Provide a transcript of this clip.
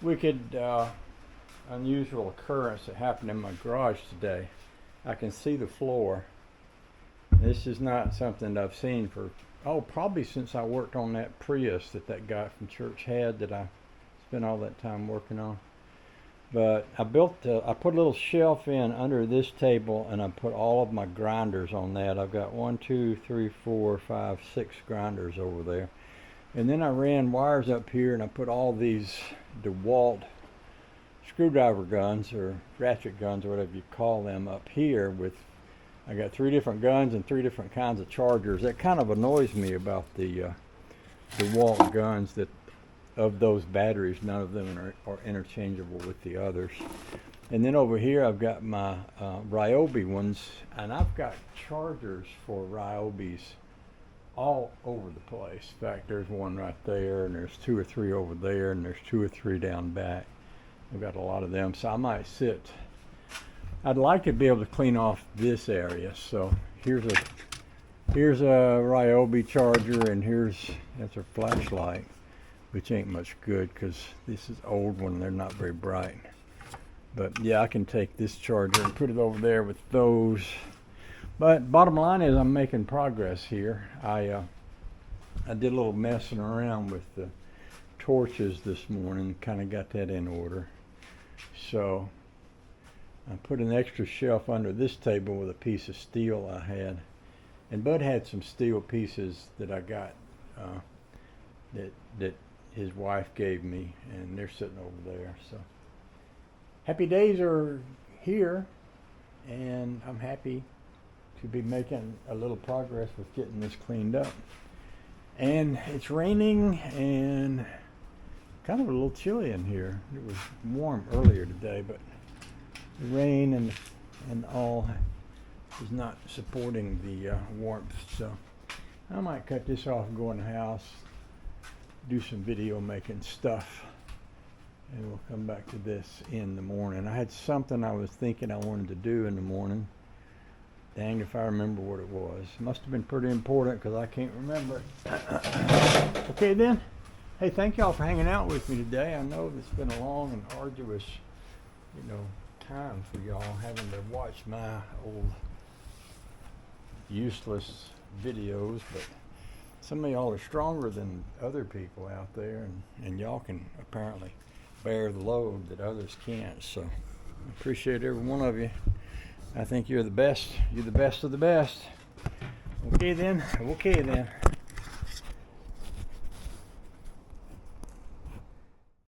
wicked, unusual occurrence that happened in my garage today. I can see the floor. This is not something that I've seen for, probably since I worked on that Prius that guy from church had that I spent all that time working on. But I put a little shelf in under this table, and I put all of my grinders on that. I've got 1, 2, 3, 4, 5, 6 grinders over there. And then I ran wires up here, and I put all these DeWalt screwdriver guns or ratchet guns or whatever you call them up here. I got 3 different guns and 3 different kinds of chargers. That kind of annoys me about the DeWalt guns, that of those batteries, none of them are interchangeable with the others. And then over here I've got my Ryobi ones, and I've got chargers for Ryobis all over the place. In fact, there's one right there, and there's 2 or 3 over there, and there's 2 or 3 down back. I've got a lot of them, so I might I'd like to be able to clean off this area. So here's a Ryobi charger, and that's a flashlight, which ain't much good because this is old one. They're not very bright. But yeah, I can take this charger and put it over there with those. But bottom line is I'm making progress here. I did a little messing around with the torches this morning, kind of got that in order. So I put an extra shelf under this table with a piece of steel I had. And Bud had some steel pieces that I got that his wife gave me, and they're sitting over there. So happy days are here, and I'm happy to be making a little progress with getting this cleaned up. And it's raining and kind of a little chilly in here. It was warm earlier today, but the rain and all is not supporting the warmth. So I might cut this off and go in the house, do some video making stuff, and we'll come back to this in the morning. I had something I was thinking I wanted to do in the morning. Dang if I remember what it was. Must have been pretty important because I can't remember it. Okay then. Hey, thank y'all for hanging out with me today. I know it's been a long and arduous, time for y'all having to watch my old useless videos, but some of y'all are stronger than other people out there, and y'all can apparently bear the load that others can't. So I appreciate every one of you. I think you're the best. You're the best of the best. Okay then.